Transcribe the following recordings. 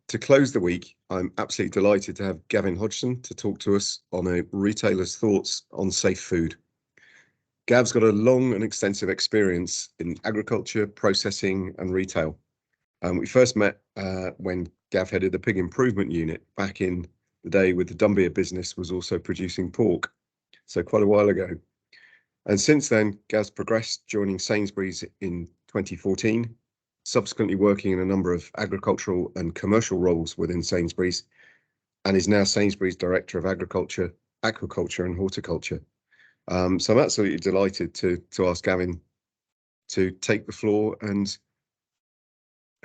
to close the week, I'm absolutely delighted to have Gavin Hodgson to talk to us on a retailer's thoughts on safe food. Gav's got a long and extensive experience in agriculture, processing and retail. We first met when Gav headed the pig improvement unit back in the day with the Dumbia business was also producing pork, so quite a while ago. And since then, Gav's progressed, joining Sainsbury's in 2014, subsequently working in a number of agricultural and commercial roles within Sainsbury's, and is now Sainsbury's Director of Agriculture, Aquaculture and Horticulture. So I'm absolutely delighted to ask Gavin to take the floor and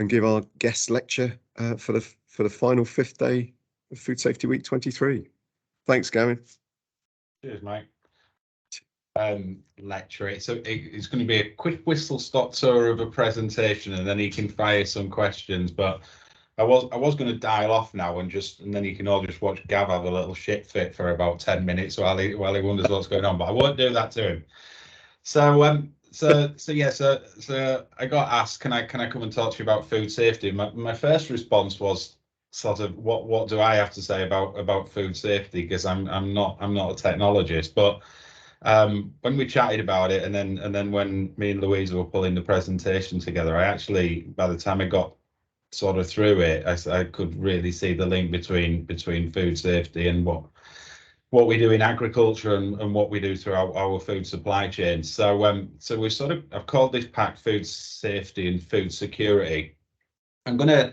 give our guest lecture for the final 5th day of Food Safety Week 23. Thanks, Gavin. Cheers, Mike. Lecture. So it's going to be a quick whistle-stop tour of a presentation, and then you can fire some questions. But I was going to dial off now and then you can all just watch Gav have a little shit fit for about 10 minutes while he wonders what's going on. But I won't do that to him. So I got asked, can I come and talk to you about food safety? My first response was sort of what do I have to say about food safety, because I'm not a technologist. But when we chatted about it, and then when me and Louisa were pulling the presentation together, I actually, by the time I got sort of through it, I could really see the link between food safety and what we do in agriculture and what we do through our food supply chain. So I've called this pack Food Safety and Food Security. I'm going to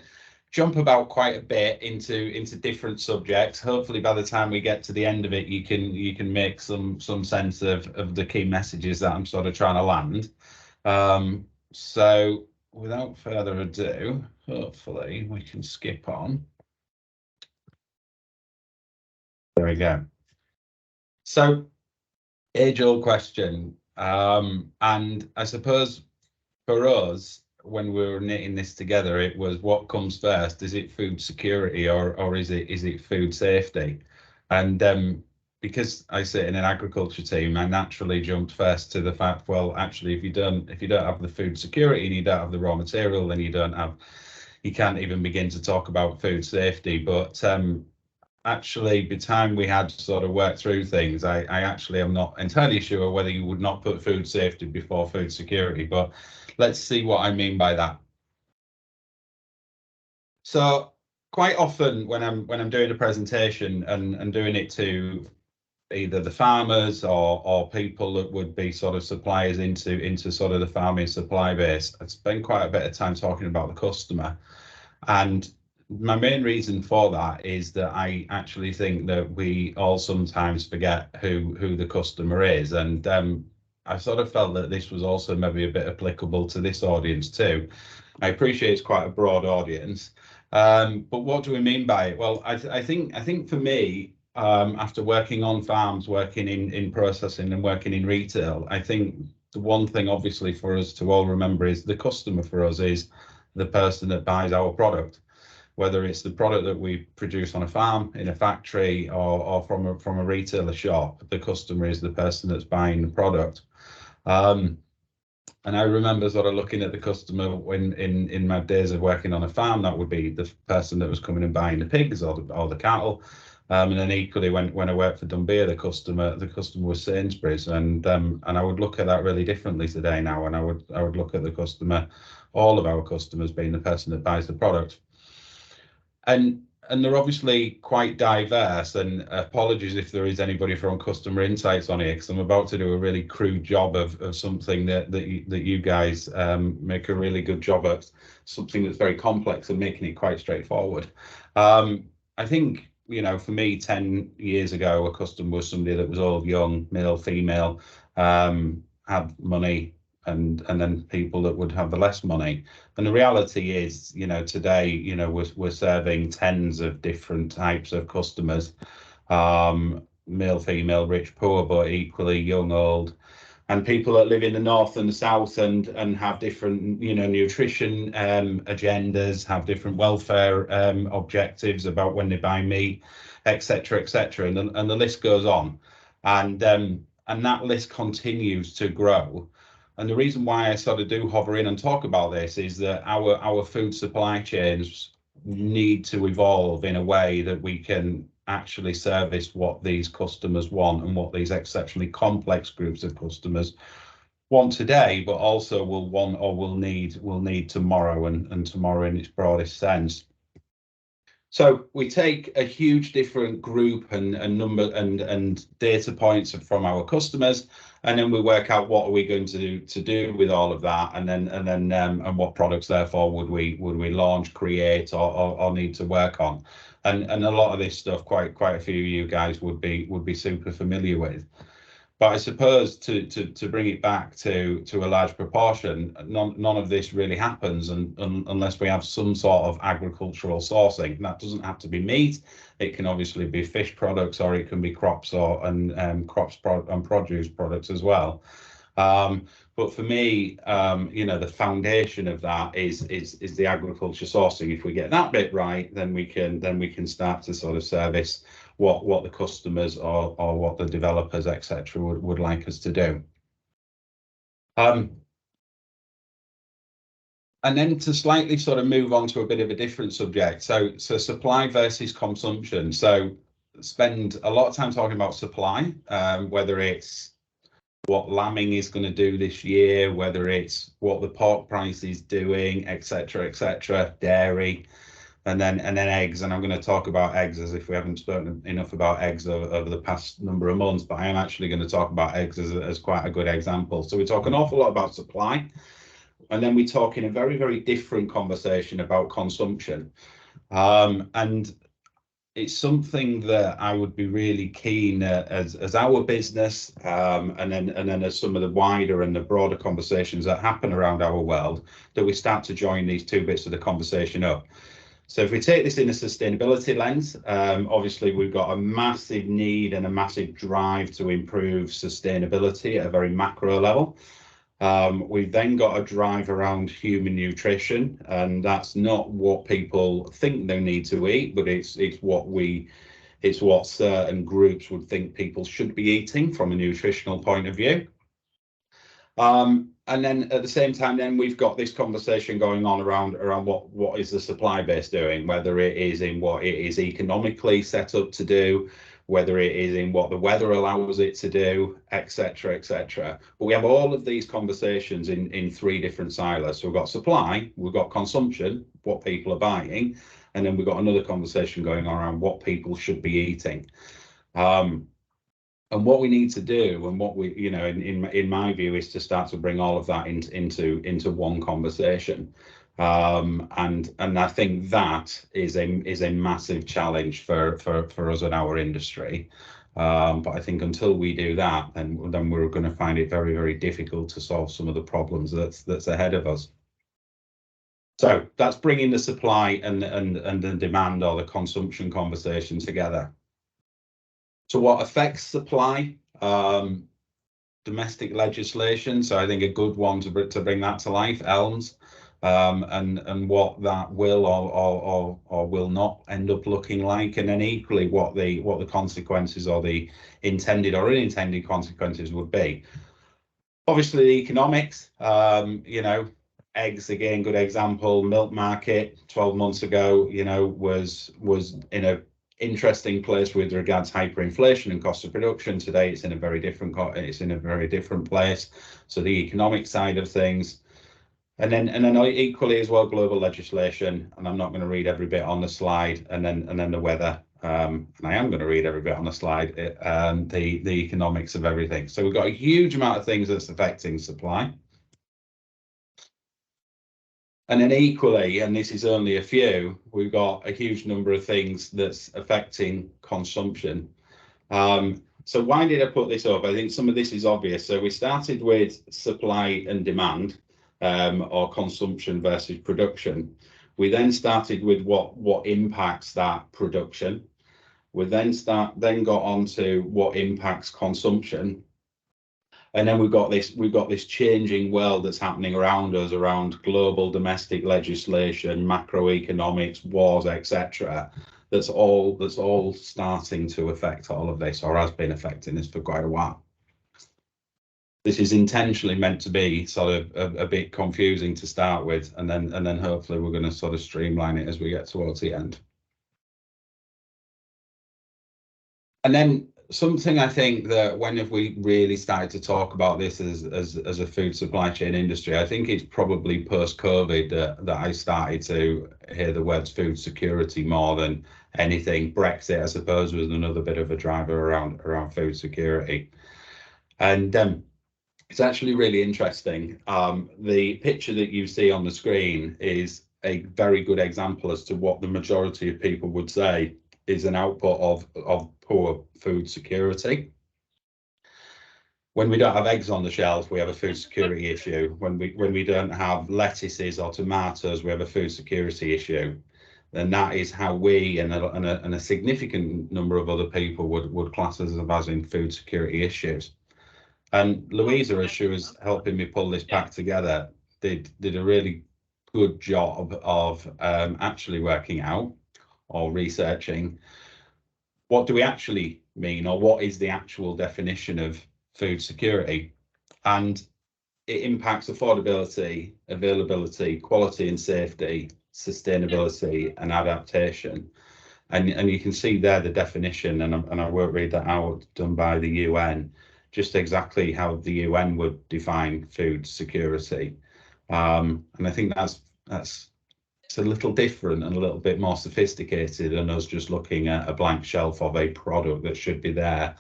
jump about quite a bit into different subjects. Hopefully by the time we get to the end of it, you can make some sense of the key messages that I'm sort of trying to land. So without further ado, hopefully we can skip on. There we go. So, age-old question, and I suppose for us, when we were knitting this together, it was what comes first. Is it food security or is it food safety? And because I sit in an agriculture team, I naturally jumped first to the fact, well, actually, if you don't have the food security and you don't have the raw material, then you can't even begin to talk about food safety. But actually, by the time we had sort of worked through things, I actually am not entirely sure whether you would not put food safety before food security, but let's see what I mean by that. So quite often when I'm doing a presentation and doing it to either the farmers or people that would be sort of suppliers into sort of the farming supply base, I spend quite a bit of time talking about the customer. And my main reason for that is that I actually think that we all sometimes forget who the customer is, and I sort of felt that this was also maybe a bit applicable to this audience too. I appreciate it's quite a broad audience, but what do we mean by it? Well, I think for me, after working on farms, working in processing and working in retail, I think the one thing obviously for us to all remember is the customer for us is the person that buys our product. Whether it's the product that we produce on a farm, in a factory, or from a retailer shop, the customer is the person that's buying the product. And I remember sort of looking at the customer when in my days of working on a farm, that would be the person that was coming and buying the pigs or the cattle. And then equally when I worked for Dumbia, the customer was Sainsbury's, and I would look at that really differently today now, and I would look at the customer, all of our customers being the person that buys the product. And they're obviously quite diverse, and apologies if there is anybody from Customer Insights on here, because I'm about to do a really crude job of something that you guys make a really good job at, something that's very complex and making it quite straightforward. I think, for me, 10 years ago, a customer was somebody that was all young, male, female, had money, and then people that would have the less money. And the reality is, today, we're serving tens of different types of customers, male, female, rich, poor, but equally young, old, and people that live in the north and the south and have different, nutrition agendas, have different welfare objectives about when they buy meat, etc., etc., and the list goes on, and that list continues to grow. And the reason why I sort of do hover in and talk about this is that our food supply chains need to evolve in a way that we can actually service what these customers want and what these exceptionally complex groups of customers want today, but also will want or will need tomorrow, and tomorrow in its broadest sense. So we take a huge different group and number and data points from our customers, and then we work out what are we going to do with all of that, and what products therefore would we launch, create, or need to work on, and a lot of this stuff quite a few of you guys would be super familiar with. But I suppose to bring it back to a large proportion, none of this really happens unless we have some sort of agricultural sourcing. That doesn't have to be meat. It can obviously be fish products, or it can be crops and produce products as well. But for me, the foundation of that is the agriculture sourcing. If we get that bit right, then we can start to sort of service what the customers or what the developers, etc., would like us to do. And then to slightly sort of move on to a bit of a different subject. So supply versus consumption. So spend a lot of time talking about supply, whether it's what lambing is going to do this year, whether it's what the pork price is doing, etc., dairy. And then eggs, and I'm going to talk about eggs as if we haven't spoken enough about eggs over the past number of months, but I am actually going to talk about eggs as quite a good example. So we talk an awful lot about supply, and then we talk in a very, very different conversation about consumption. And it's something that I would be really keen as our business, and then as some of the wider and the broader conversations that happen around our world, that we start to join these two bits of the conversation up. So if we take this in a sustainability lens, obviously we've got a massive need and a massive drive to improve sustainability at a very macro level. We've then got a drive around human nutrition, and that's not what people think they need to eat, but it's what certain groups would think people should be eating from a nutritional point of view. And then at the same time, then we've got this conversation going on around what is the supply base doing, whether it is in what it is economically set up to do, whether it is in what the weather allows it to do, etc. But we have all of these conversations in three different silos. So we've got supply, we've got consumption, what people are buying, and then we've got another conversation going on around what people should be eating. And what we need to do, and what we, in my view, is to start to bring all of that into one conversation. And I think that is a massive challenge for us in our industry. But I think until we do that, then we're going to find it very, very difficult to solve some of the problems that's ahead of us. So that's bringing the supply and the demand or the consumption conversation together. So what affects supply? Domestic legislation. So I think a good one to bring that to life, ELMS, and what that will or will not end up looking like, and then equally what the consequences or the intended or unintended consequences would be. Obviously, the economics. Eggs again, good example. Milk market 12 months ago, was in a interesting place with regards to hyperinflation and cost of production. Today it's in a very different place. So the economic side of things, and then equally as well, global legislation, and I'm not going to read every bit on the slide, and then the weather, and I am going to read every bit on the slide, the economics of everything. So we've got a huge amount of things that's affecting supply. And then equally, and this is only a few, we've got a huge number of things that's affecting consumption. So why did I put this up? I think some of this is obvious. So we started with supply and demand, or consumption versus production. We then started with what impacts that production. We then got on to what impacts consumption. And then we've got this changing world that's happening around us, around global domestic legislation, macroeconomics, wars, etc. That's all starting to affect all of this, or has been affecting this for quite a while. this is intentionally meant to be sort of a bit confusing to start with, and then hopefully we're going to sort of streamline it as we get towards the end. And then something I think that when have we really started to talk about this as a food supply chain industry, I think it's probably post-COVID that I started to hear the words food security more than anything. Brexit, I suppose, was another bit of a driver around food security. And it's actually really interesting. The picture that you see on the screen is a very good example as to what the majority of people would say is an output of poor food security. When we don't have eggs on the shelf, we have a food security issue. When we don't have lettuces or tomatoes, we have a food security issue. And that is how we and a significant number of other people would class us as having food security issues. And Louisa, as she was helping me pull this pack together, did a really good job of actually working out or researching what do we actually mean, or what is the actual definition of food security. And it impacts affordability, availability, quality and safety, sustainability and adaptation. And you can see there the definition, and I won't read that out, done by the UN, just exactly how the UN would define food security. And I think that's it's a little different and a little bit more sophisticated than us just looking at a blank shelf of a product that should be there,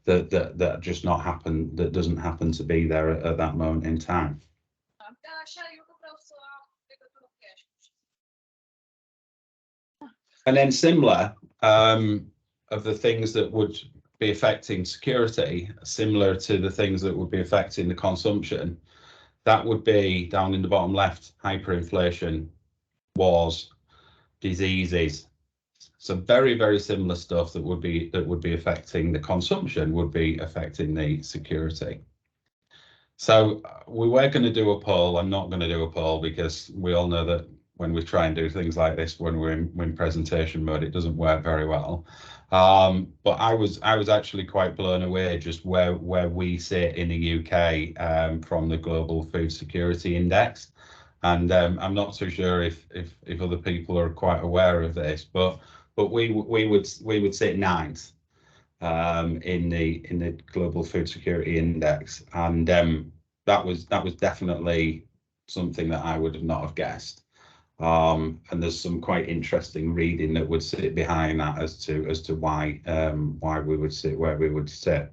that just not happen, that doesn't happen to be there at that moment in time. And then similar, of the things that would be affecting security, similar to the things that would be affecting the consumption, that would be down in the bottom left: hyperinflation, wars, diseases. So very, very similar stuff that would be affecting the consumption would be affecting the security. So we were going to do a poll. I'm not going to do a poll because we all know that when we try and do things like this, when we're in presentation mode, it doesn't work very well. But I was actually quite blown away just where we sit in the UK from the Global Food Security Index. And I'm not so sure if other people are quite aware of this, but we would sit ninth in the Global Food Security Index, and that was definitely something that I would not have guessed. And there's some quite interesting reading that would sit behind that as to why we would sit where we would sit.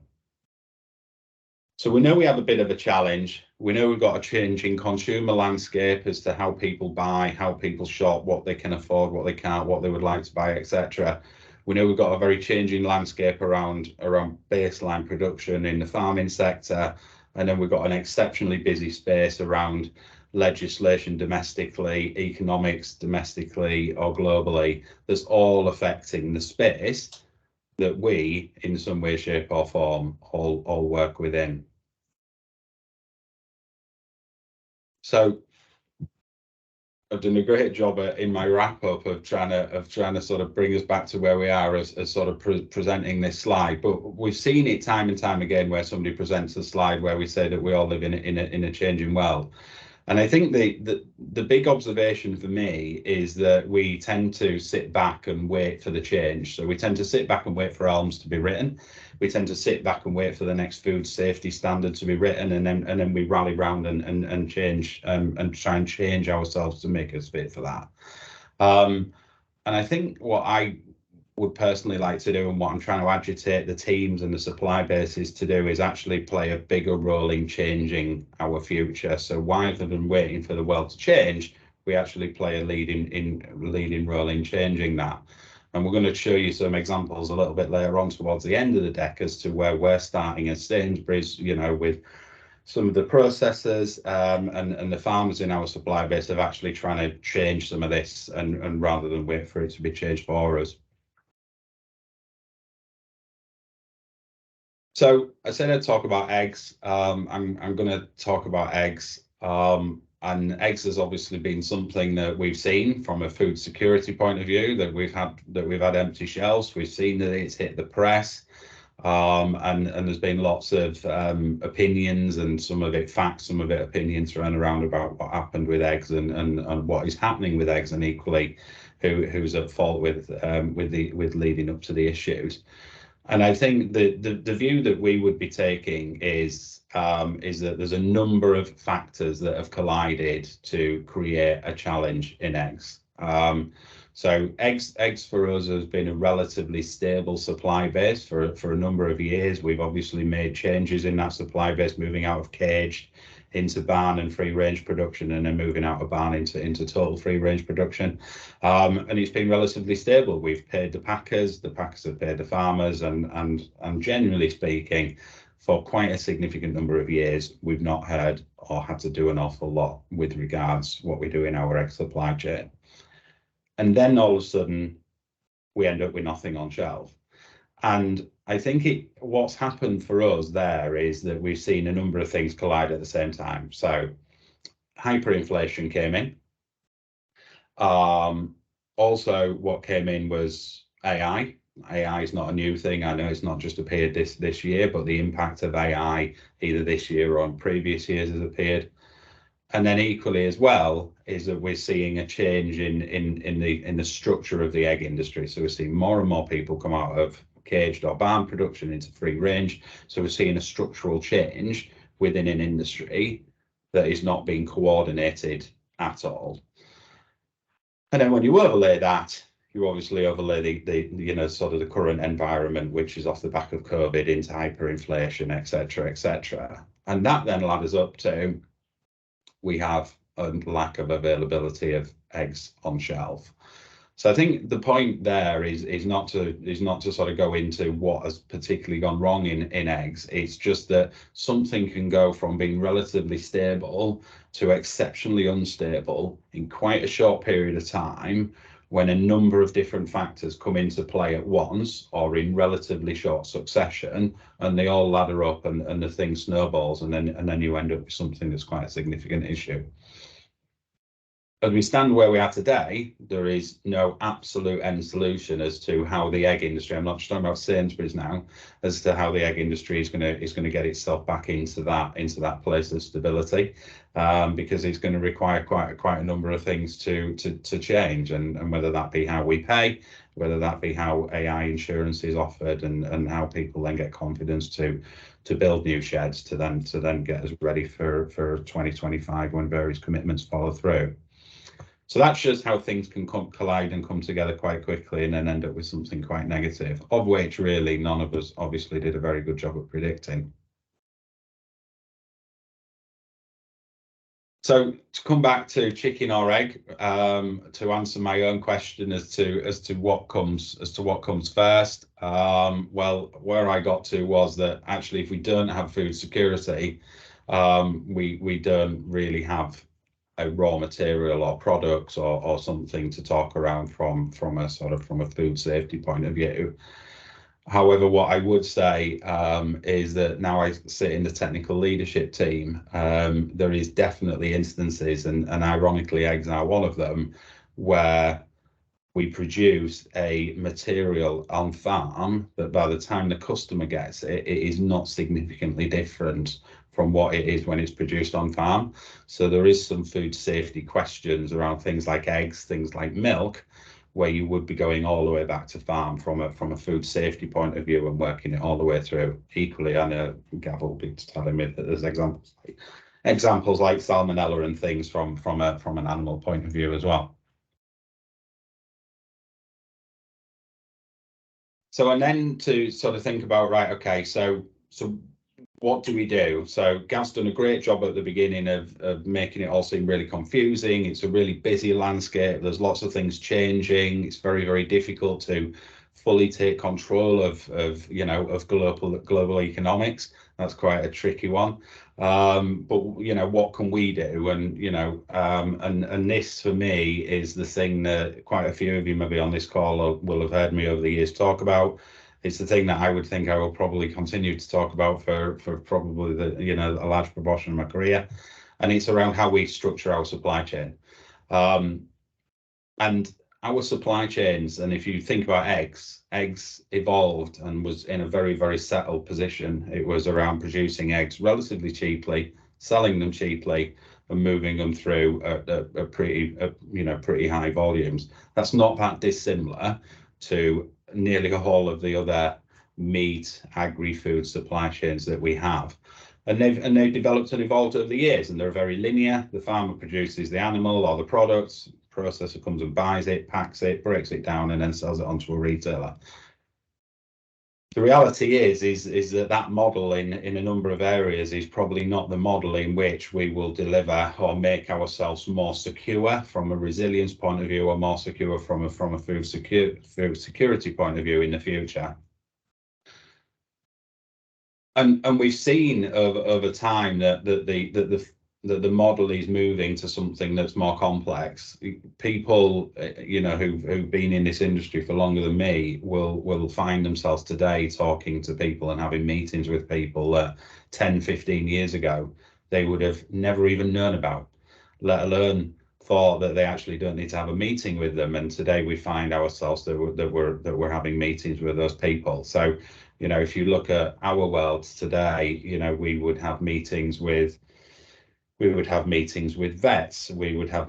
So we know we have a bit of a challenge. We know we've got a changing consumer landscape as to how people buy, how people shop, what they can afford, what they can't, what they would like to buy, etc. We know we've got a very changing landscape around baseline production in the farming sector, and then we've got an exceptionally busy space around legislation domestically, economics domestically or globally, that's all affecting the space that we, in some way, shape or form, all work within. So I've done a great job in my wrap up of trying to sort of bring us back to where we are as sort of presenting this slide. But we've seen it time and time again where somebody presents a slide where we say that we all live in a changing world. And I think the big observation for me is that we tend to sit back and wait for the change. So we tend to sit back and wait for arms to be written. We tend to sit back and wait for the next food safety standard to be written, and then we rally round and change and try and change ourselves to make us fit for that. And I think what I would personally like to do, and what I'm trying to agitate the teams and the supply bases to do, is actually play a bigger role in changing our future. So rather than waiting for the world to change, we actually play a leading role in changing that. And we're going to show you some examples a little bit later on towards the end of the deck as to where we're starting at Sainsbury's, you know, with some of the processors and the farmers in our supply base of actually trying to change some of this, and rather than wait for it to be changed for us. So I said I'd talk about eggs. I'm going to talk about eggs. And eggs has obviously been something that we've seen from a food security point of view, that we've had empty shelves. We've seen that it's hit the press. And there's been lots of opinions, and some of it facts, some of it opinions thrown around about what happened with eggs and what is happening with eggs, and equally who's at fault with leading up to the issues. And I think the view that we would be taking is that there's a number of factors that have collided to create a challenge in eggs. So eggs for us has been a relatively stable supply base for a number of years. We've obviously made changes in that supply base, moving out of caged into barn and free range production, and then moving out of barn into total free range production. And it's been relatively stable. We've paid the packers have paid the farmers, and generally speaking, for quite a significant number of years, we've not heard or had to do an awful lot with regards to what we do in our egg supply chain. And then all of a sudden, we end up with nothing on shelf. And I think what's happened for us there is that we've seen a number of things collide at the same time. So hyperinflation came in. Also, what came in was AI. AI is not a new thing. I know it's not just appeared this year, but the impact of AI either this year or in previous years has appeared. And then equally as well is that we're seeing a change in the structure of the egg industry. So we're seeing more and more people come out of caged or barn production into free range. So we're seeing a structural change within an industry that is not being coordinated at all. And then when you overlay that, you obviously overlay the sort of the current environment, which is off the back of COVID, into hyperinflation, etc., etc. And that then ladders up to we have a lack of availability of eggs on shelf. So I think the point there is not to sort of go into what has particularly gone wrong in eggs. It's just that something can go from being relatively stable to exceptionally unstable in quite a short period of time, when a number of different factors come into play at once or in relatively short succession, and they all ladder up, and the thing snowballs, and then you end up with something that's quite a significant issue. As we stand where we are today, there is no absolute end solution as to how the egg industry, I'm not just talking about Sainsbury's now, as to how the egg industry is going to get itself back into that place of stability, because it's going to require quite a number of things to change, and whether that be how we pay, whether that be how AI insurance is offered, and how people then get confidence to build new sheds to then get us ready for 2025 when various commitments follow through. So that's just how things can collide and come together quite quickly, and then end up with something quite negative, of which really none of us obviously did a very good job of predicting. So to come back to chicken or egg, to answer my own question as to what comes first. Well, where I got to was that actually, if we don't have food security, we don't really have a raw material or products or something to talk around from a food safety point of view. However, what I would say is that now I sit in the technical leadership team, there is definitely instances, and ironically eggs are one of them, where we produce a material on farm that by the time the customer gets it, it is not significantly different from what it is when it's produced on farm. So there is some food safety questions around things like eggs, things like milk, where you would be going all the way back to farm from a food safety point of view and working it all the way through. Equally, I know Gavin will be telling me that there's examples like salmonella and things from an animal point of view as well. So, and then to sort of think about, right, okay, so what do we do? So Gav's done a great job at the beginning of making it all seem really confusing. It's a really busy landscape. There's lots of things changing. It's very, very difficult to fully take control of global economics. That's quite a tricky one. But what can we do? And and this for me is the thing that quite a few of you maybe on this call will have heard me over the years talk about. It's the thing that I would think I will probably continue to talk about for probably a large proportion of my career, and it's around how we structure our supply chain. And our supply chains, and if you think about eggs evolved and was in a very, very settled position. It was around producing eggs relatively cheaply, selling them cheaply, and moving them through a pretty high volumes. That's not that dissimilar to nearly all of the other meat, agri-food supply chains that we have. And they've developed and evolved over the years, and they're very linear. The farmer produces the animal or the products, processor comes and buys it, packs it, breaks it down, and then sells it onto a retailer. The reality is that model in a number of areas is probably not the model in which we will deliver or make ourselves more secure from a resilience point of view, or more secure from a food security point of view in the future. And we've seen over time that the model is moving to something that's more complex. People, who've been in this industry for longer than me will find themselves today talking to people and having meetings with people that 10, 15 years ago they would have never even known about, let alone thought that they actually don't need to have a meeting with them. And today we find ourselves that we're having meetings with those people. So, if you look at our world today, we would have meetings with vets, we would have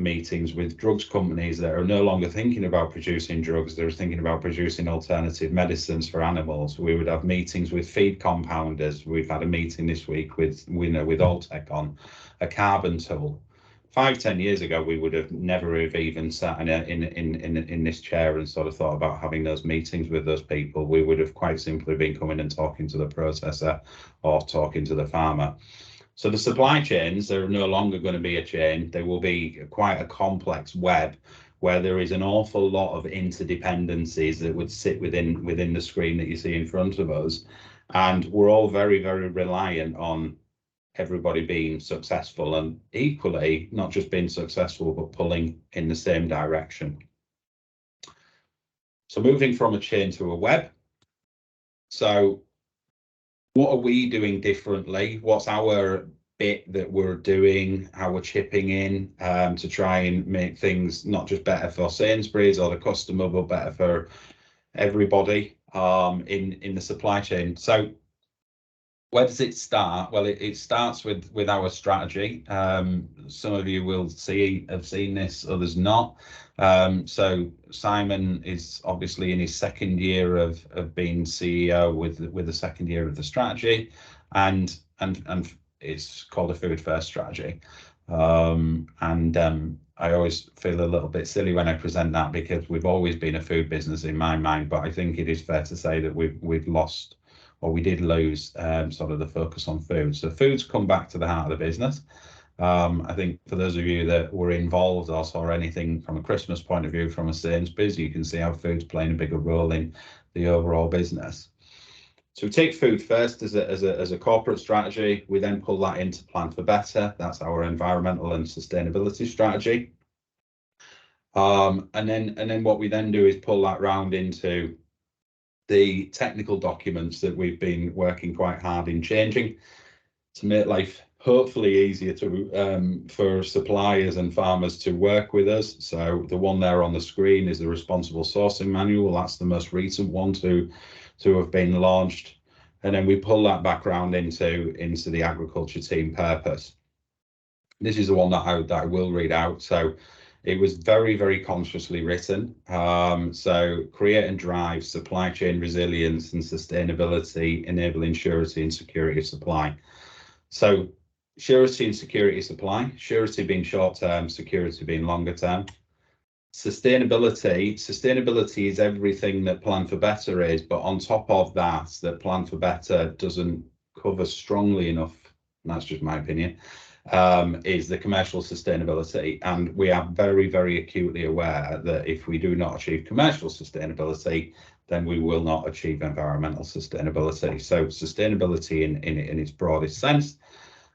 meetings with drugs companies that are no longer thinking about producing drugs, they're thinking about producing alternative medicines for animals. We would have meetings with feed compounders. We've had a meeting this week with Alltech on a carbon tool. 5-10 years ago, we would have never have even sat in this chair and sort of thought about having those meetings with those people. We would have quite simply been coming and talking to the processor or talking to the farmer. So the supply chains are no longer going to be a chain. They will be quite a complex web where there is an awful lot of interdependencies that would sit within the screen that you see in front of us. And we're all very, very reliant on everybody being successful, and equally not just being successful but pulling in the same direction. So moving from a chain to a web. So what are we doing differently? What's our bit that we're doing, how we're chipping in to try and make things not just better for Sainsbury's or the customer, but better for everybody in the supply chain? So where does it start? Well, it starts with our strategy. Some of you will have seen this, others not. So Simon is obviously in his second year of being CEO with the second year of the strategy, and it's called a food first strategy. I always feel a little bit silly when I present that, because we've always been a food business in my mind, but I think it is fair to say that we've lost, or we did lose sort of the focus on food. So food's come back to the heart of the business. I think for those of you that were involved or saw anything from a Christmas point of view from a Sainsbury's, you can see how food's playing a bigger role in the overall business. So we take food first as a corporate strategy. We then pull that into Plan for Better. That's our environmental and sustainability strategy. And then what we then do is pull that round into the technical documents that we've been working quite hard in changing to make life hopefully easier for suppliers and farmers to work with us. So the one there on the screen is the Responsible Sourcing Manual. That's the most recent one to have been launched. And then we pull that back round into the agriculture team purpose. This is the one that I will read out. So it was very, very consciously written. So create and drive supply chain resilience and sustainability, enabling surety and security of supply. So surety and security of supply, surety being short term, security being longer term. Sustainability is everything that Plan for Better is, but on top of that Plan for Better doesn't cover strongly enough, and that's just my opinion, is the commercial sustainability. And we are very, very acutely aware that if we do not achieve commercial sustainability, then we will not achieve environmental sustainability. So sustainability in its broadest sense,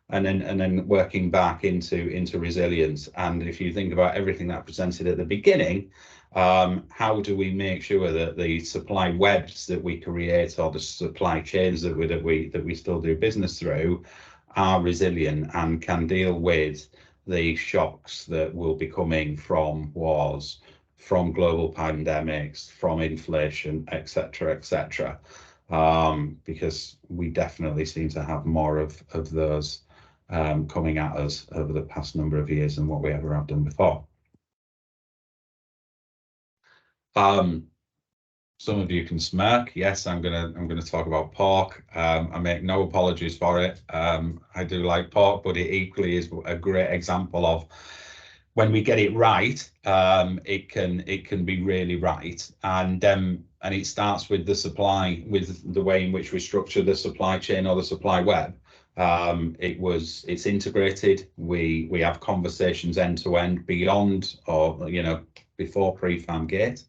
and then working back into resilience. And if you think about everything that I presented at the beginning, how do we make sure that the supply webs that we create, or the supply chains that we still do business through, are resilient and can deal with the shocks that will be coming from wars, from global pandemics, from inflation, etc., because we definitely seem to have more of those coming at us over the past number of years than what we ever have done before. Some of you can smirk. Yes, I'm gonna talk about pork. I make no apologies for it. I do like pork, but it equally is a great example of when we get it right. It can be really right, and it starts with the supply, with the way in which we structure the supply chain or the supply web. It's integrated. We have conversations end to end beyond, or before pre-farm gate.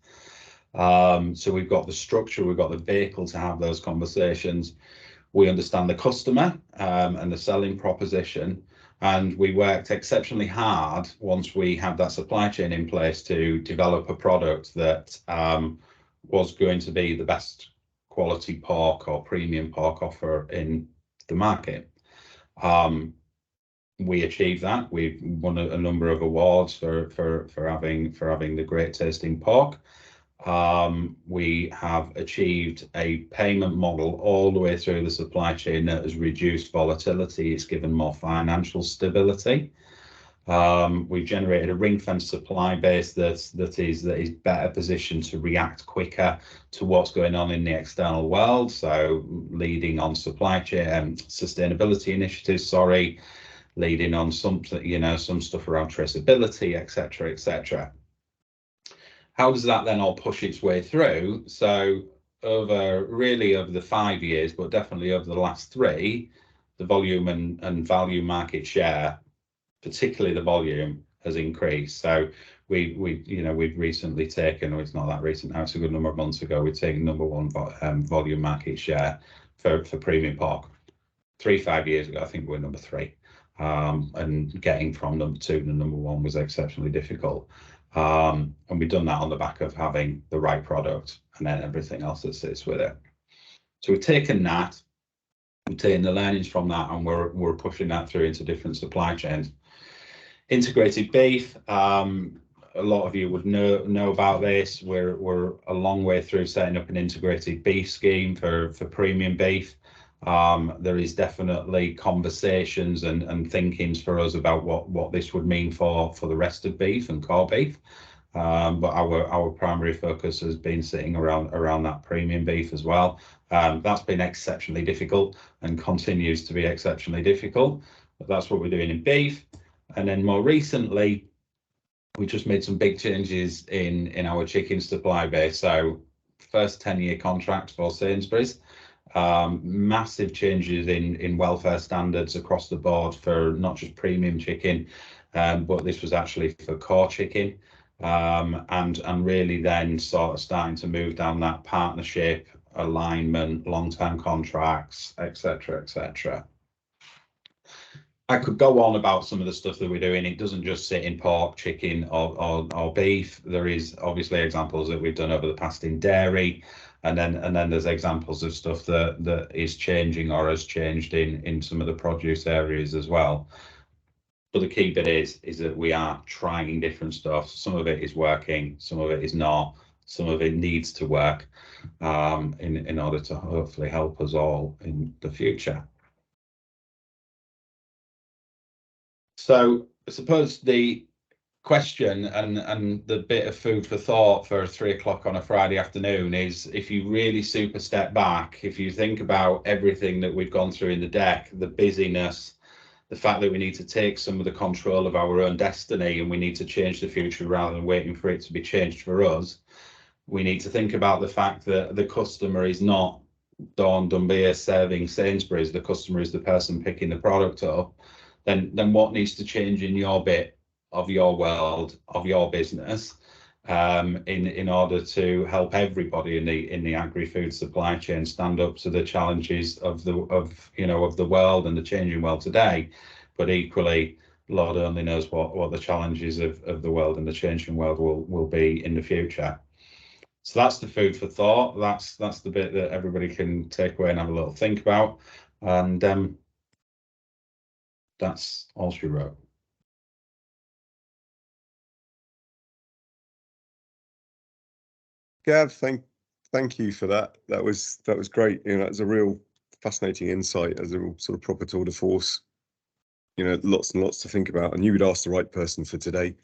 So we've got the structure, we've got the vehicle to have those conversations. We understand the customer and the selling proposition, and we worked exceptionally hard once we had that supply chain in place to develop a product that was going to be the best quality pork or premium pork offer in the market. We achieved that. We've won a number of awards for having the great tasting pork. We have achieved a payment model all the way through the supply chain that has reduced volatility. It's given more financial stability. We've generated a ring-fenced supply base that is better positioned to react quicker to what's going on in the external world. So leading on supply chain and sustainability initiatives, leading on some stuff around traceability, etc. How does that then all push its way through? So over the 5 years, but definitely over the last 3, the volume and value market share, particularly the volume, has increased. So we've recently taken, or it's not that recent now, it's a good number of months ago, we've taken #1 volume market share for premium pork. 5 years ago, I think we were number 3. And getting from number 2 to number 1 was exceptionally difficult. And we've done that on the back of having the right product and then everything else that sits with it. So we've taken that, we've taken the learnings from that, and we're pushing that through into different supply chains. Integrated beef, a lot of you would know about this. We're a long way through setting up an integrated beef scheme for premium beef. There is definitely conversations and thinkings for us about what this would mean for the rest of beef and core beef. But our primary focus has been sitting around that premium beef as well. That's been exceptionally difficult and continues to be exceptionally difficult. But that's what we're doing in beef. And then more recently, we just made some big changes in our chicken supply base. So first 10-year contract for Sainsbury's. Massive changes in welfare standards across the board for not just premium chicken, but this was actually for core chicken, and really then sort of starting to move down that partnership, alignment, long-term contracts, etc. I could go on about some of the stuff that we're doing. It doesn't just sit in pork, chicken, or beef. There is obviously examples that we've done over the past in dairy. And then there's examples of stuff that is changing or has changed in some of the produce areas as well. But the key bit is that we are trying different stuff. Some of it is working, some of it is not, some of it needs to work in order to hopefully help us all in the future. So I suppose the question and the bit of food for thought for 3 o'clock on a Friday afternoon is, if you really super step back, if you think about everything that we've gone through in the deck, the busyness, the fact that we need to take some of the control of our own destiny and we need to change the future rather than waiting for it to be changed for us. We need to think about the fact that the customer is not Dawn Dunbier serving Sainsbury's, the customer is the person picking the product up. Then what needs to change in your bit of your world, of your business, in order to help everybody in the agri-food supply chain stand up to the challenges of the world and the changing world today, but equally, Lord only knows what the challenges of the world and the changing world will be in the future. So that's the food for thought. That's the bit that everybody can take away and have a little think about, and that's all she wrote. Gav, thank you for that. That was great. You know, it's a real fascinating insight as a real sort of proper tour de force. You know, lots and lots to think about. And you would ask the right person for today.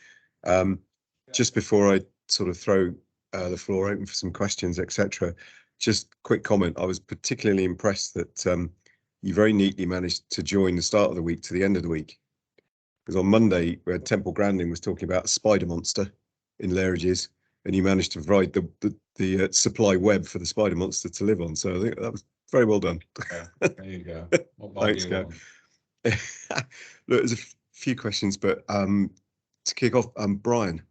Just before I sort of throw the floor open for some questions, etc. Just quick comment. I was particularly impressed that you very neatly managed to join the start of the week to the end of the week. Because on Monday, we had Temple Grandin was talking about a spider monster in Lairidge's, and you managed to provide the supply web for the spider monster to live on. So I think that was very well done. Yeah, there you go. Thanks, Gav. Look, there's a few questions, but to kick off, Brian.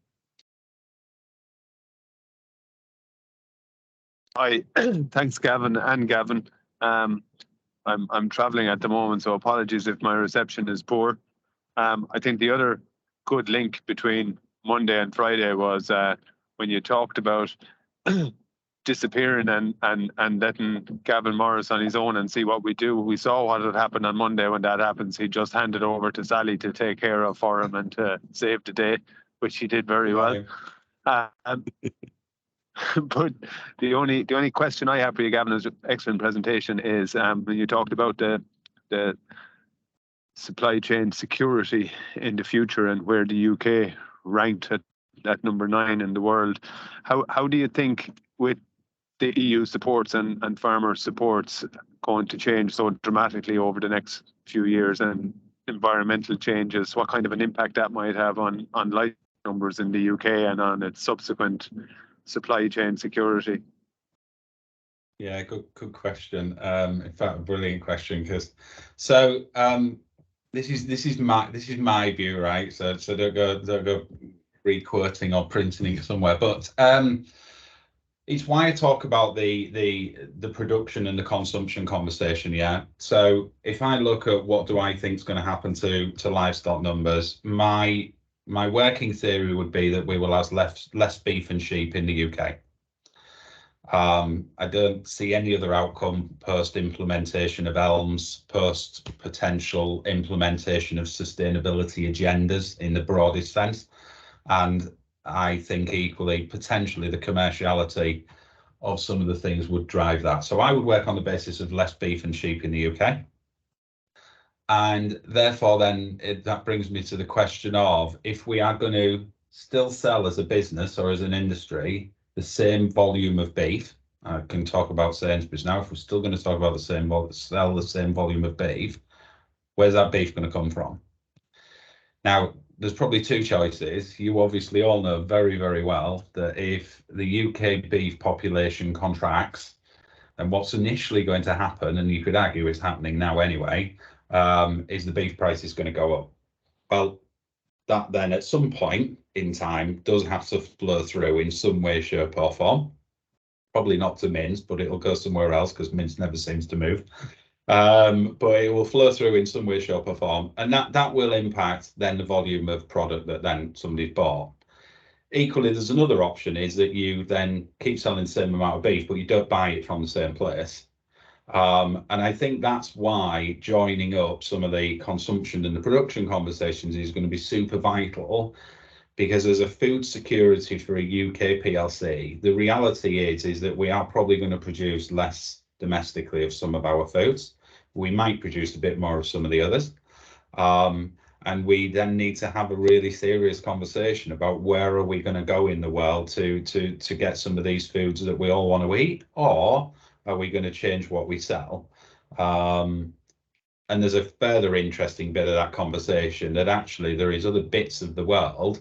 Hi, thanks, Gavin and Gavin. I'm traveling at the moment, so apologies if my reception is poor. I think the other good link between Monday and Friday was when you talked about disappearing and letting Gavin Morris on his own and see what we do. We saw what had happened on Monday. When that happens, he just handed over to Sally to take care of for him and to save the day, which he did very well. But the only question I have for you, Gavin, is excellent presentation, is when you talked about the supply chain security in the future and where the UK ranked at number 9 in the world. How do you think, with the EU supports and farmer supports going to change so dramatically over the next few years, and environmental changes, what kind of an impact that might have on life numbers in the UK and on its subsequent supply chain security? Yeah, good question. In fact, a brilliant question, because so this is my view, right? So don't go re-quoting or printing it somewhere, but it's why I talk about the production and the consumption conversation. Yeah. So if I look at what do I think is going to happen to livestock numbers, my working theory would be that we will have less beef and sheep in the UK. I don't see any other outcome post implementation of ELMS, post potential implementation of sustainability agendas in the broadest sense. And I think equally, potentially, the commerciality of some of the things would drive that. So I would work on the basis of less beef and sheep in the UK. And therefore, then that brings me to the question of, if we are going to still sell as a business or as an industry the same volume of beef, I can talk about Sainsbury's now, if we're still going to talk about sell the same volume of beef, where's that beef going to come from? Now, there's probably two choices. You obviously all know very, very well that if the UK beef population contracts, then what's initially going to happen, and you could argue it's happening now anyway, is the beef price is going to go up. Well, that then at some point in time does have to flow through in some way, shape or form. Probably not to mince, but it'll go somewhere else because mince never seems to move. But it will flow through in some way, shape or form, and that will impact then the volume of product that then somebody's bought. Equally, there's another option, is that you then keep selling the same amount of beef, but you don't buy it from the same place. And I think that's why joining up some of the consumption and the production conversations is going to be super vital, because as a food security for a UK PLC, the reality is that we are probably going to produce less domestically of some of our foods. We might produce a bit more of some of the others. And we then need to have a really serious conversation about where are we going to go in the world to get some of these foods that we all want to eat, or are we going to change what we sell? And there's a further interesting bit of that conversation, that actually there is other bits of the world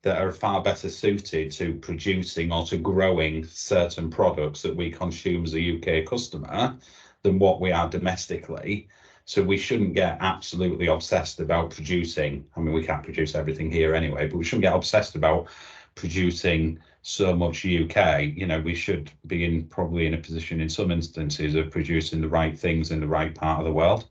that are far better suited to producing or to growing certain products that we consume as a UK customer than what we are domestically. So we shouldn't get absolutely obsessed about producing. I mean, we can't produce everything here anyway, but we shouldn't get obsessed about producing so much UK. You know, we should be probably in a position in some instances of producing the right things in the right part of the world.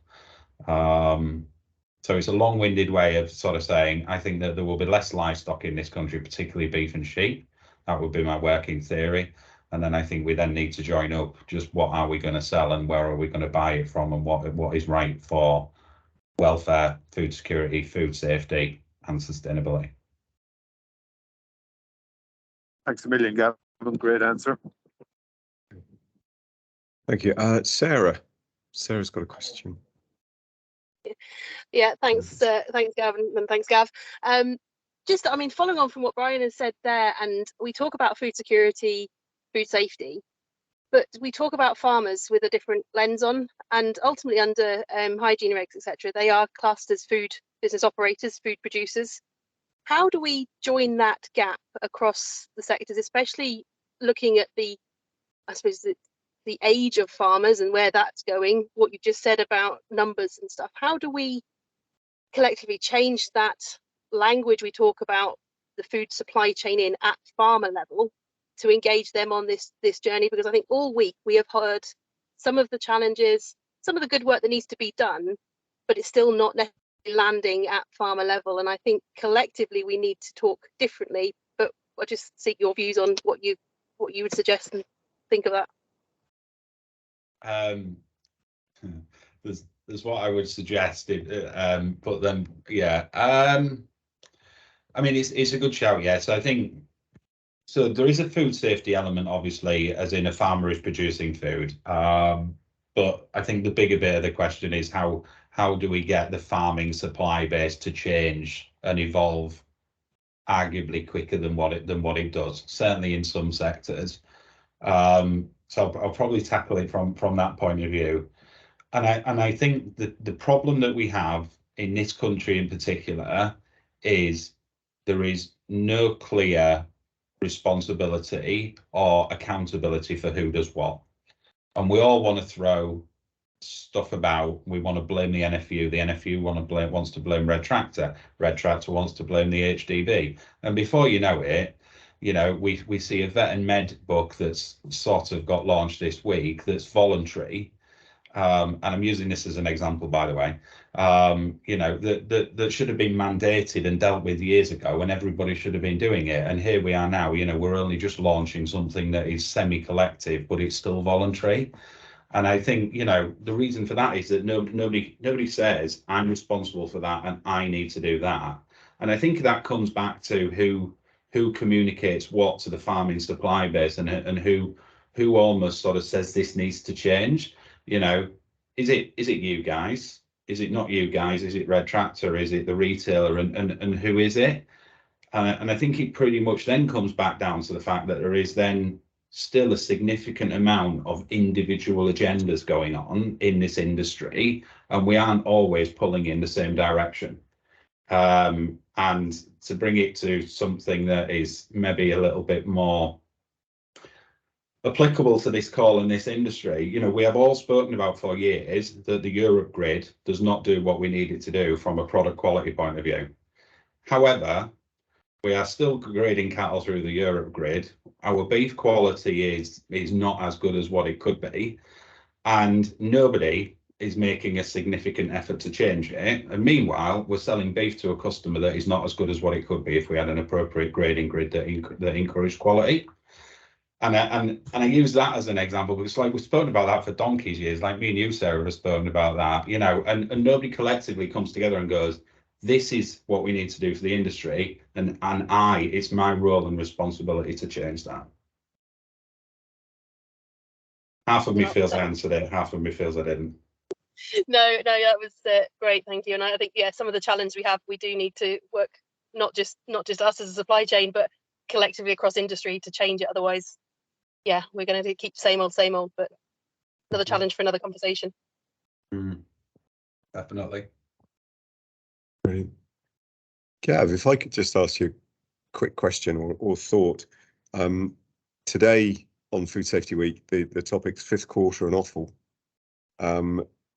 So it's a long-winded way of sort of saying, I think that there will be less livestock in this country, particularly beef and sheep. That would be my working theory. And then I think we then need to join up just what are we going to sell and where are we going to buy it from, and what is right for welfare, food security, food safety and sustainability. Thanks a million, Gavin. Great answer. Thank you. Sarah. Sarah's got a question. Yeah, thanks, thanks Gavin, and thanks Gav. Just, I mean, following on from what Brian has said there, and we talk about food security, food safety, but we talk about farmers with a different lens on, and ultimately under hygiene regs, etc., they are classed as food business operators, food producers. How do we join that gap across the sectors, especially looking at the, I suppose, the age of farmers and where that's going, what you just said about numbers and stuff? How do we collectively change that language we talk about the food supply chain in at farmer level to engage them on this journey? Because I think all week we have heard some of the challenges, some of the good work that needs to be done, but it's still not necessarily landing at farmer level. And I think collectively we need to talk differently, but I'll just seek your views on what you would suggest and think of that. There's what I would suggest, but then yeah, I mean it's a good shout. Yeah, so I think so there is a food safety element, obviously, as in a farmer is producing food, but I think the bigger bit of the question is how do we get the farming supply base to change and evolve arguably quicker than what it does, certainly in some sectors. So I'll probably tackle it from that point of view. And I think that the problem that we have in this country in particular is there is no clear responsibility or accountability for who does what. And we all want to throw stuff about. We want to blame the NFU. The NFU wants to blame Red Tractor. Red Tractor wants to blame the HDB. And before you know it, you know, we see a vet and med book that's sort of got launched this week that's voluntary. And I'm using this as an example, by the way, you know, that should have been mandated and dealt with years ago, and everybody should have been doing it. And here we are now, you know, we're only just launching something that is semi-collective, but it's still voluntary. And I think, you know, the reason for that is that nobody says I'm responsible for that and I need to do that. And I think that comes back to who communicates what to the farming supply base, and who almost sort of says this needs to change. You know, is it you guys? Is it not you guys? Is it Red Tractor? Is it the retailer? And who is it? And I think it pretty much then comes back down to the fact that there is then still a significant amount of individual agendas going on in this industry, and we aren't always pulling in the same direction. And to bring it to something that is maybe a little bit more applicable to this call in this industry, you know, we have all spoken about for years that the Europe grid does not do what we need it to do from a product quality point of view. However, we are still grading cattle through the Europe grid. Our beef quality is not as good as what it could be, and nobody is making a significant effort to change it. And meanwhile, we're selling beef to a customer that is not as good as what it could be if we had an appropriate grading grid that encouraged quality. And I use that as an example because, like, we've spoken about that for donkey's years. Like me and you, Sarah, have spoken about that, you know, and nobody collectively comes together and goes, this is what we need to do for the industry, and it's my role and responsibility to change that. Half of me feels I answered it, half of me feels I didn't. No, that was great, thank you. And I think, yeah, some of the challenge we have, we do need to work not just us as a supply chain, but collectively across industry to change it. Otherwise, yeah, we're going to keep same old, but another challenge for another conversation. Definitely. Brilliant. Gav, if I could just ask you a quick question or thought. Today on Food Safety Week, the topic's fifth quarter and offal.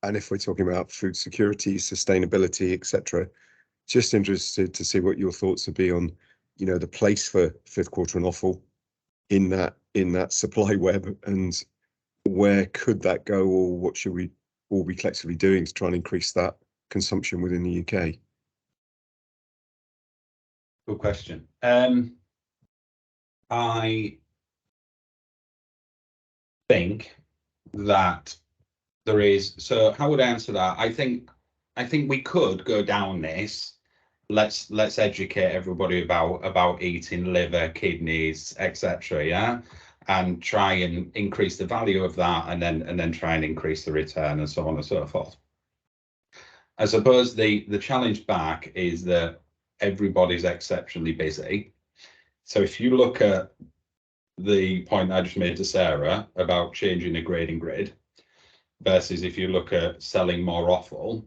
And if we're talking about food security, sustainability, etc., just interested to see what your thoughts would be on, you know, the place for fifth quarter and offal in that supply web, and where could that go, or what should we all be collectively doing to try and increase that consumption within the UK? Good question. I think that there is. So how would I answer that? I think we could go down this let's educate everybody about eating liver, kidneys, etc. Yeah, and try and increase the value of that, and then try and increase the return, and so on and so forth. I suppose the challenge back is that everybody's exceptionally busy. So if you look at the point I just made to Sarah about changing the grading grid versus if you look at selling more offal,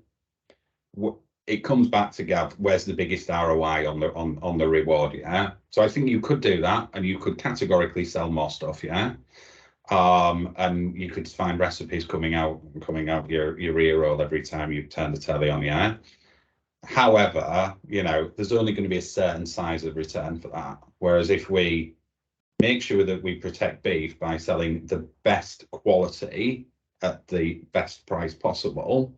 it comes back to Gav, where's the biggest ROI on the reward? Yeah. So I think you could do that, and you could categorically sell more stuff. Yeah. And you could find recipes coming out your ear roll every time you turn the telly on. Yeah. However, you know, there's only going to be a certain size of return for that. Whereas if we make sure that we protect beef by selling the best quality at the best price possible,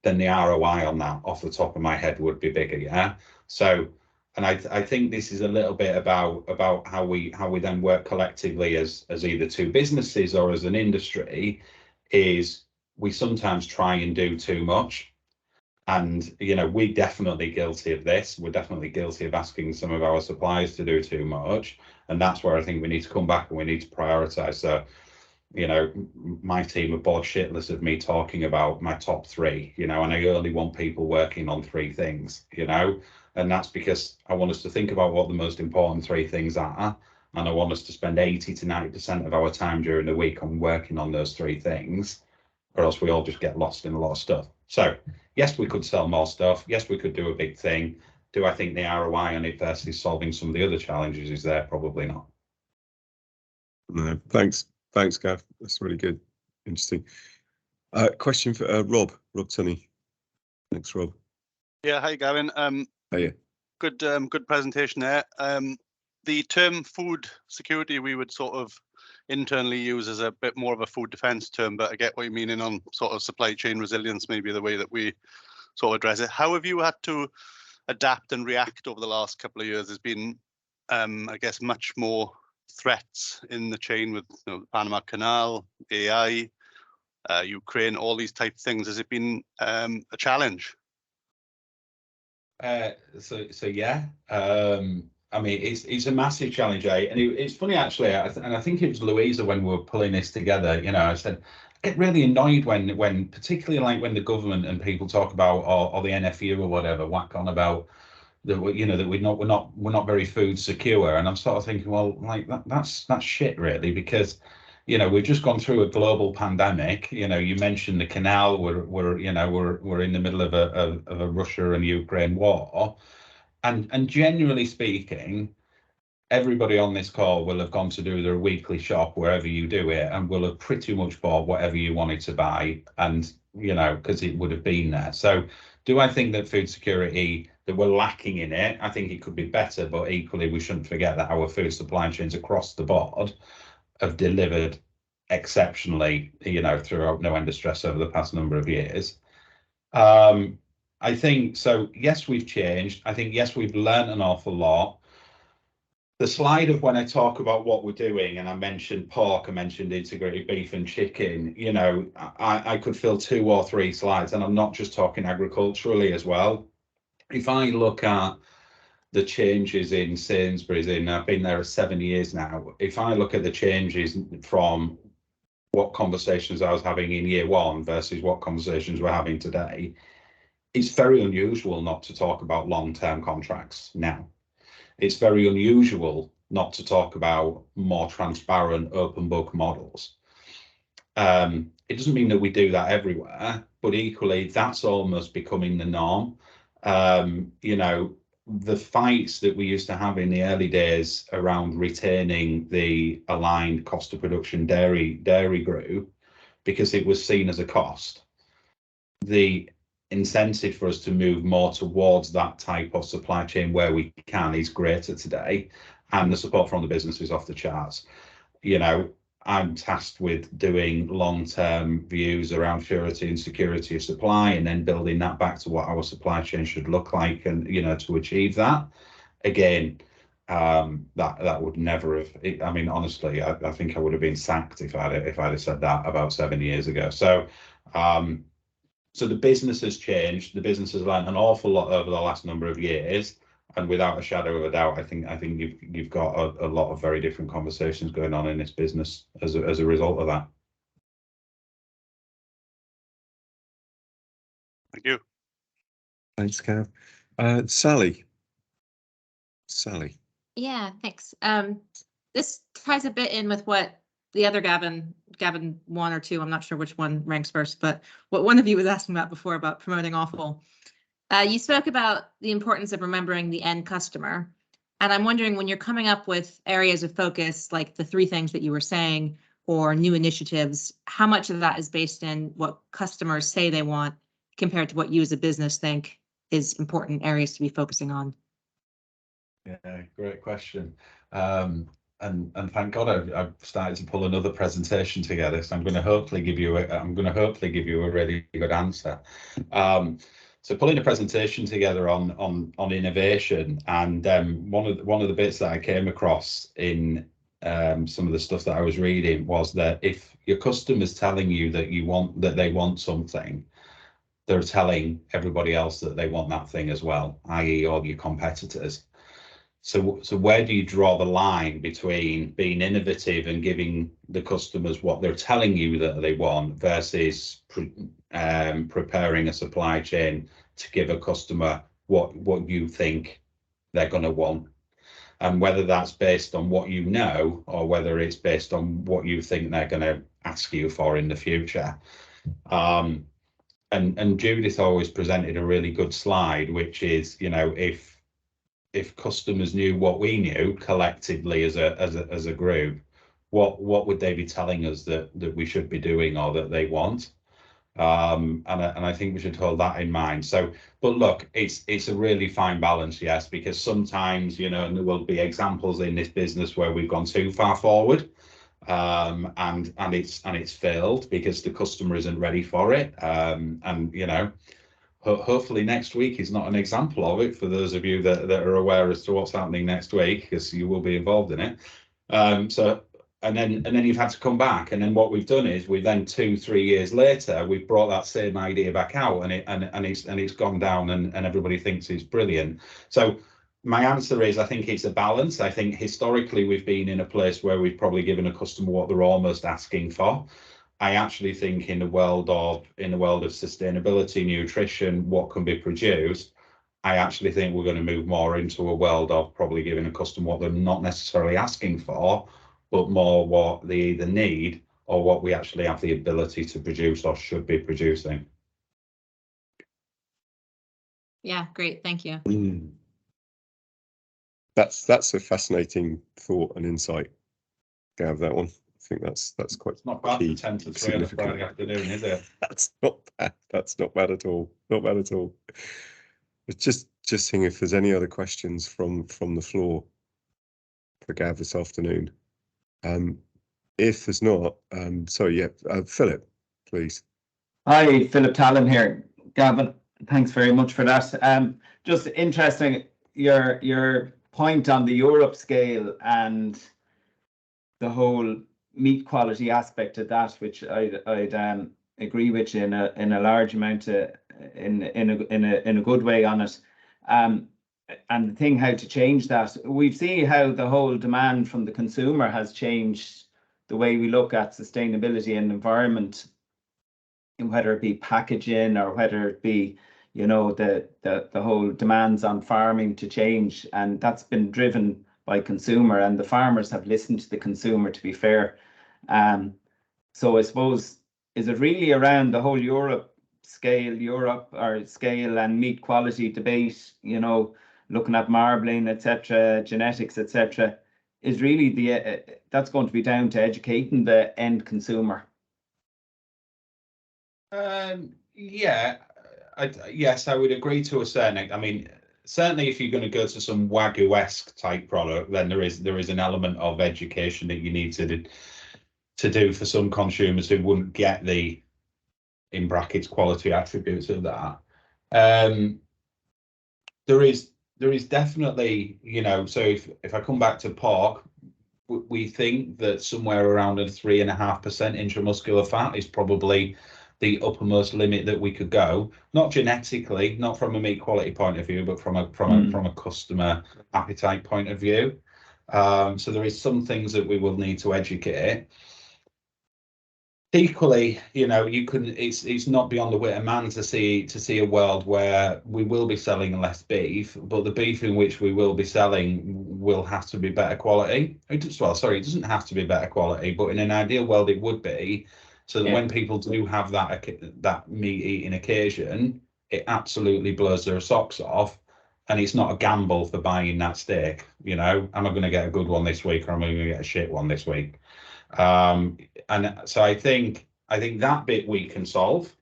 then the ROI on that off the top of my head would be bigger. Yeah. So, and I think this is a little bit about how we then work collectively as either two businesses or as an industry, is we sometimes try and do too much. And, you know, we're definitely guilty of this. We're definitely guilty of asking some of our suppliers to do too much. And that's where I think we need to come back and we need to prioritize. So, you know, my team are bored shitless of me talking about my top 3, you know, and I only want people working on 3 things, you know, and that's because I want us to think about what the most important 3 things are. And I want us to spend 80 to 90% of our time during the week on working on those 3 things, or else we all just get lost in a lot of stuff. So yes, we could sell more stuff. Yes, we could do a big thing. Do I think the ROI on it versus solving some of the other challenges is there? Probably not. No, thanks, Gav. That's really good. Interesting. Question for Rob Tunney. Thanks, Rob. Yeah, hi, Gavin. Hey. Good presentation there. The term food security we would sort of internally use as a bit more of a food defense term, but I get what you're meaning on sort of supply chain resilience, maybe the way that we sort of address it. How have you had to adapt and react over the last couple of years? There's been, I guess, much more threats in the chain with, you know, the Panama Canal, AI, Ukraine, all these type of things. Has it been a challenge? So yeah, I mean, it's a massive challenge, and it's funny actually, and I think it was Louisa when we were pulling this together. You know, I said I get really annoyed when particularly like when the government and people talk about or the NFU or whatever whack on about that, you know, that we're not very food secure, and I'm sort of thinking, well, like that's shit really, because, you know, we've just gone through a global pandemic. You know, you mentioned the canal. We're in the middle of a Russia and Ukraine war, and generally speaking, everybody on this call will have gone to do their weekly shop wherever you do it, and will have pretty much bought whatever you wanted to buy, and, you know, because it would have been there. So do I think that food security, that we're lacking in it? I think it could be better, but equally we shouldn't forget that our food supply chains across the board have delivered exceptionally, you know, throughout no end of stress over the past number of years. I think so. Yes, we've changed. I think yes, we've learned an awful lot. The slide of when I talk about what we're doing, and I mentioned pork, I mentioned integrated beef and chicken, you know, I could fill 2 or 3 slides, and I'm not just talking agriculturally as well. If I look at the changes in Sainsbury's, I've been there 7 years now. If I look at the changes from what conversations I was having in year 1 versus what conversations we're having today, it's very unusual not to talk about long-term contracts now. It's very unusual not to talk about more transparent open book models. It doesn't mean that we do that everywhere, but equally that's almost becoming the norm. You know, the fights that we used to have in the early days around retaining the aligned cost of production dairy group, because it was seen as a cost, the incentive for us to move more towards that type of supply chain where we can is greater today, and the support from the business is off the charts. You know, I'm tasked with doing long-term views around surety and security of supply, and then building that back to what our supply chain should look like, and, you know, to achieve that. Again, that would never have. I mean, honestly, I think I would have been sacked if I'd have said that about 7 years ago. So So the business has changed. The business has learned an awful lot over the last number of years, and without a shadow of a doubt, I think you've got a lot of very different conversations going on in this business as a result of that. Thank you. Thanks, Gav. Sally. Yeah, thanks. This ties a bit in with what the other Gavin 1 or 2, I'm not sure which one ranks first, but what one of you was asking about before about promoting awful. You spoke about the importance of remembering the end customer. And I'm wondering, when you're coming up with areas of focus, like the 3 things that you were saying, or new initiatives, how much of that is based in what customers say they want compared to what you as a business think is important areas to be focusing on? Yeah, great question. And thank God I've started to pull another presentation together. So I'm going to hopefully give you a really good answer. So pulling a presentation together on innovation, and one of the bits that I came across in some of the stuff that I was reading was that if your customer's telling you that they want something, they're telling everybody else that they want that thing as well, i.e. all your competitors. So where do you draw the line between being innovative and giving the customers what they're telling you that they want versus preparing a supply chain to give a customer what you think they're going to want? And whether that's based on what you know, or whether it's based on what you think they're going to ask you for in the future. And Judith always presented a really good slide, which is, you know, if customers knew what we knew collectively as a group, what would they be telling us that we should be doing or that they want? And I think we should hold that in mind. So, but look, it's a really fine balance, yes, because sometimes, you know, and there will be examples in this business where we've gone too far forward, and it's failed because the customer isn't ready for it, and you know. Hopefully next week is not an example of it for those of you that are aware as to what's happening next week, because you will be involved in it. So and then you've had to come back, and then what we've done is we then 2-3 years later we've brought that same idea back out, and it's gone down, and everybody thinks it's brilliant. So my answer is, I think it's a balance. I think historically we've been in a place where we've probably given a customer what they're almost asking for. I actually think in the world of sustainability, nutrition, what can be produced, I actually think we're going to move more into a world of probably giving a customer what they're not necessarily asking for, but more what they either need or what we actually have the ability to produce or should be producing. Yeah, great, thank you. That's a fascinating thought and insight, Gav, that one. I think that's quite. It's not bad for 10 to 3 on a Friday afternoon, is it? That's not bad. That's not bad at all. Not bad at all. But just seeing if there's any other questions from the floor for Gav this afternoon. If there's not, Philip, please. Hi, Philip Talon here. Gavin, thanks very much for that. Just interesting, your point on the Europe scale and the whole meat quality aspect of that, which I'd agree with you in a large amount, in a good way on it. And the thing how to change that, we've seen how the whole demand from the consumer has changed the way we look at sustainability and environment, and whether it be packaging or whether it be, you know, the whole demands on farming to change, and that's been driven by consumer, and the farmers have listened to the consumer, to be fair. So I suppose, is it really around the whole Europe and meat quality debate, you know, looking at marbling, etc., genetics, etc., is really that's going to be down to educating the end consumer? Yeah, yes, I would agree to a certain. I mean, certainly if you're going to go to some Wagyu-esque type product, then there is an element of education that you need to do for some consumers who wouldn't get the, in brackets, quality attributes of that. There is definitely, you know, so if I come back to pork, we think that somewhere around a 3.5% intramuscular fat is probably the uppermost limit that we could go, not genetically, not from a meat quality point of view, but from a customer appetite point of view. So there is some things that we will need to educate. Equally, it's not beyond the wit of man to see a world where we will be selling less beef, but the beef in which we will be selling will have to be better quality. It doesn't have to be better quality, but in an ideal world it would be, so that when people do have that meat eating occasion, it absolutely blows their socks off, and it's not a gamble for buying that steak. Am I going to get a good one this week, or am I going to get a shit one this week? And so I think that bit we can solve,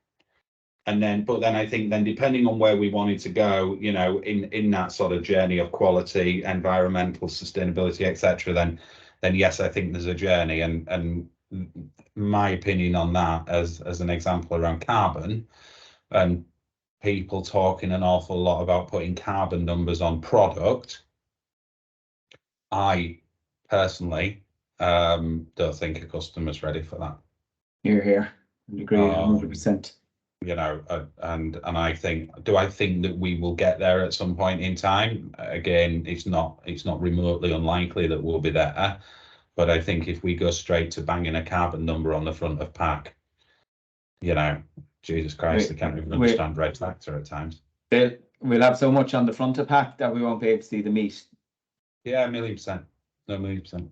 but then I think depending on where we wanted to go, in that sort of journey of quality, environmental sustainability, etc., then yes, I think there's a journey, and my opinion on that as an example around carbon, and people talking an awful lot about putting carbon numbers on product. I personally don't think a customer's ready for that. Here. I agree 100%. And I think that we will get there at some point in time. Again, it's not remotely unlikely that we'll be there, but I think if we go straight to banging a carbon number on the front of pack, Jesus Christ, I can't even understand red factor at times. We'll have so much on the front of pack that we won't be able to see the meat. Yeah, 1,000,000%. No, 1,000,000%.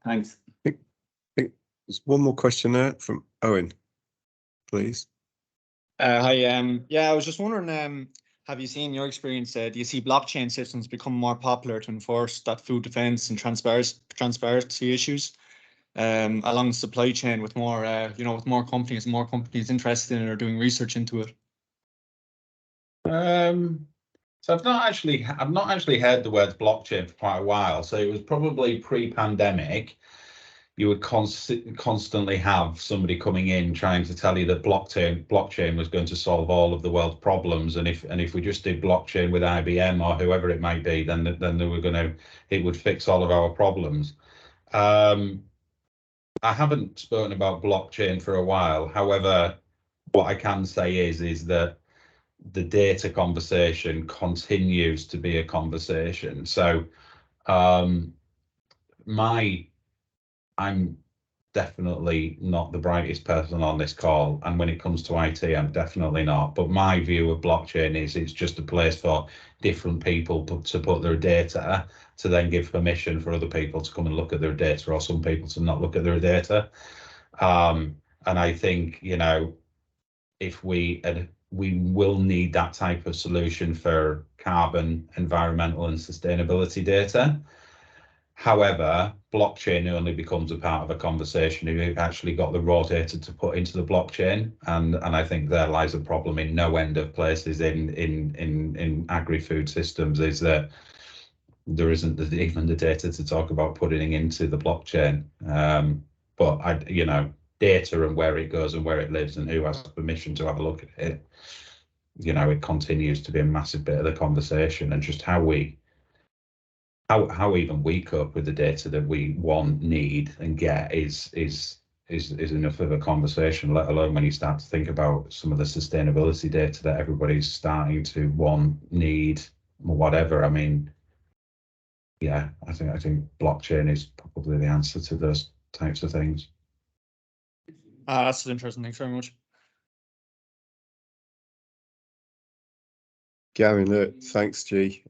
Thanks. There's one more question there from Owen, please. Hi. Yeah, I was just wondering, have you seen, in your experience, do you see blockchain systems become more popular to enforce that food defense and transparency issues along the supply chain, with more, with more companies interested in it or doing research into it? So I've not actually heard the words blockchain for quite a while. So it was probably pre-pandemic. You would constantly have somebody coming in trying to tell you that blockchain was going to solve all of the world's problems, and if we just did blockchain with IBM or whoever it might be, then it would fix all of our problems. I haven't spoken about blockchain for a while. However, what I can say is that the data conversation continues to be a conversation. So I'm definitely not the brightest person on this call, and when it comes to IT, I'm definitely not. But my view of blockchain is it's just a place for different people to put their data, to then give permission for other people to come and look at their data, or some people to not look at their data. And I think, if we will need that type of solution for carbon, environmental and sustainability data. However, blockchain only becomes a part of a conversation if you've actually got the raw data to put into the blockchain, and I think there lies a problem in no end of places in agri-food systems, is that there isn't even the data to talk about putting into the blockchain. But data and where it goes and where it lives and who has permission to have a look at it, it continues to be a massive bit of the conversation, and just how even we cope with the data that we want, need, and get is enough of a conversation, let alone when you start to think about some of the sustainability data that everybody's starting to want, need, whatever. I mean, yeah, I think blockchain is probably the answer to those types of things. That's interesting. Thanks very much. Gavin, thanks, G.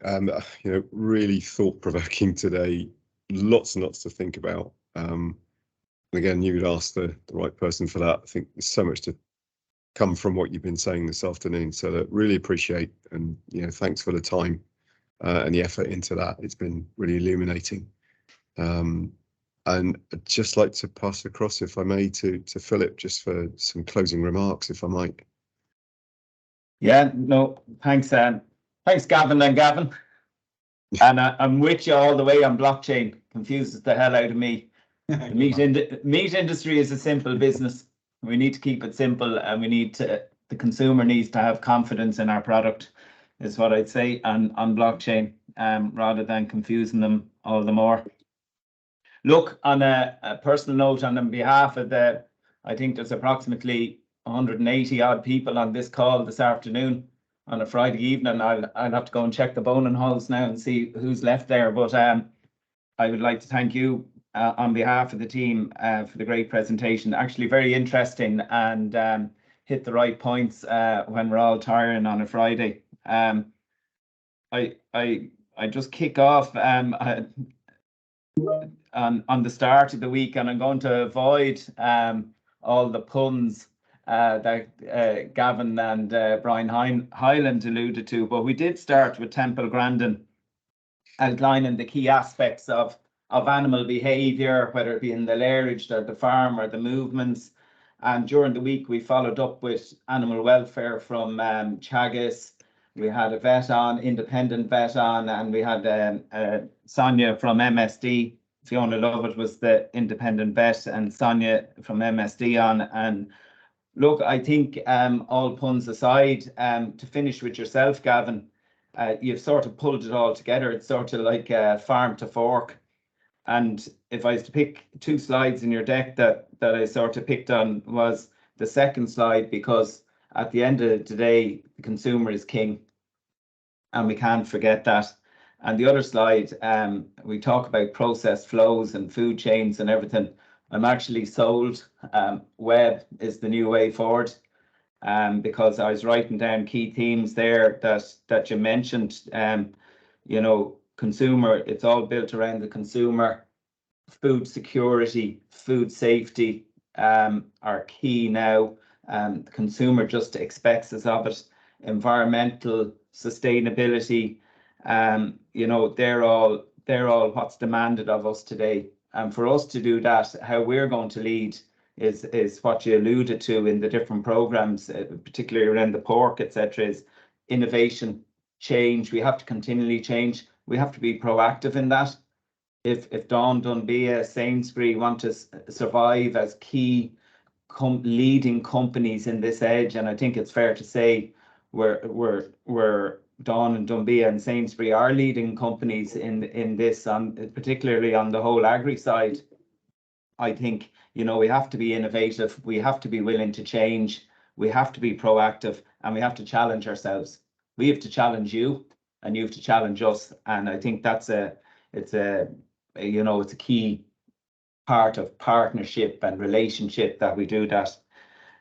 Really thought-provoking today. Lots and lots to think about. Again, you would ask the right person for that. I think there's so much to come from what you've been saying this afternoon. So really appreciate, and thanks for the time and the effort into that. It's been really illuminating. And I'd just like to pass across, if I may, to Philip, just for some closing remarks, if I might. Yeah, no, thanks, thanks, Gavin and Gavin. And I'm with you all the way on blockchain. Confuses the hell out of me. The meat industry is a simple business. We need to keep it simple, and the consumer needs to have confidence in our product, is what I'd say on blockchain, rather than confusing them all the more. Look, on a personal note, and on behalf of the I think there's approximately 180 odd people on this call this afternoon on a Friday evening. I'll have to go and check the boning halls now and see who's left there. But I would like to thank you on behalf of the team for the great presentation. Actually very interesting, and hit the right points when we're all tiring on a Friday. I just kick off on the start of the week, and I'm going to avoid all the puns that Gavin and Brian Hyland alluded to, but we did start with Temple Grandin outlining the key aspects of animal behaviour, whether it be in the lairage or the farm or the movements. And during the week, we followed up with animal welfare from Chagas. We had a vet on, independent vet on, and we had Sonia from MSD. Fiona Lovett was the independent vet, and Sonia from MSD on. And look, I think all puns aside, to finish with yourself, Gavin, you've sort of pulled it all together. It's sort of like farm to fork. And if I was to pick two slides in your deck that I sort of picked on, was the second slide, because at the end of the day, the consumer is king, and we can't forget that. And the other slide, we talk about process flows and food chains and everything. I'm actually sold. Web is the new way forward, because I was writing down key themes there that you mentioned. You know, consumer, it's all built around the consumer. Food security, food safety are key now. The consumer just expects us of it. Environmental sustainability, you know, they're all what's demanded of us today. And for us to do that, how we're going to lead is what you alluded to in the different programs, particularly around the pork, etc., is innovation, change. We have to continually change. We have to be proactive in that. If Dawn, Dunbea, Sainsbury want to survive as key leading companies in this age, and I think it's fair to say we're Dawn and Dunbea and Sainsbury are leading companies in this, particularly on the whole agri side. I think, you know, we have to be innovative, we have to be willing to change, we have to be proactive, and we have to challenge ourselves. We have to challenge you, and you have to challenge us. And I think that's it's a key part of partnership and relationship that we do that.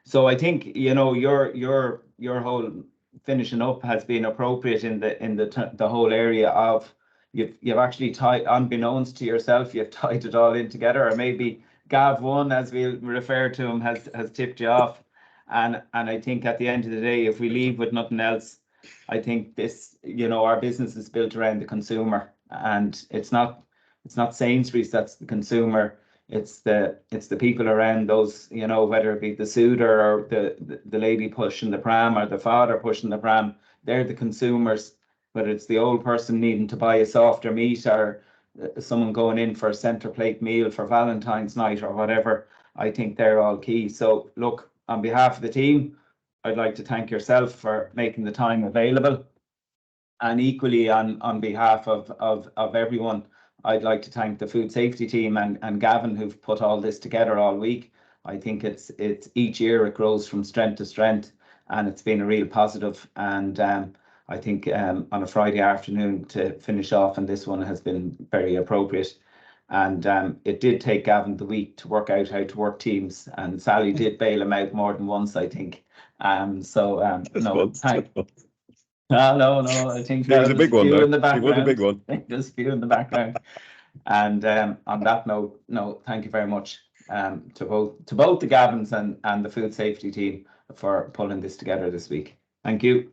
So I think, you know, your whole finishing up has been appropriate in the whole area of you've actually tied, unbeknownst to yourself, you've tied it all in together, or maybe Gav 1, as we refer to him, has tipped you off. And I think at the end of the day, if we leave with nothing else, I think this, you know, our business is built around the consumer, and it's not Sainsbury's that's the consumer. It's the people around those, you know, whether it be the suitor or the lady pushing the pram or the father pushing the pram. They're the consumers. Whether it's the old person needing to buy a softer meat, or someone going in for a centre plate meal for Valentine's night or whatever, I think they're all key. So look, on behalf of the team, I'd like to thank yourself for making the time available, and equally on behalf of everyone, I'd like to thank the food safety team and Gavin, who've put all this together all week. I think it's each year it grows from strength to strength, and it's been a real positive. And I think on a Friday afternoon to finish off, and this one has been very appropriate. And it did take Gavin the week to work out how to work teams, and Sally did bail him out more than once, I think. No, I think it was a big one, though. In the background. It was a big one. Just few in the background. And on that note, no, thank you very much to both the Gavins and the food safety team for pulling this together this week. Thank you.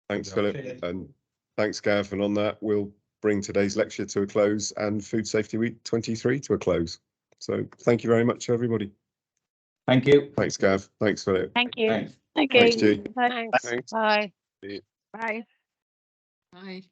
Thanks, Philip, and thanks, Gav. And on that, we'll bring today's lecture to a close and Food Safety Week 23 to a close. So thank you very much, everybody. Thank you. Thanks, Gav. Thanks, Philip. Thank you. Thanks. Okay. Thanks, G. Thanks. Thanks. Bye. See you. Bye. Bye.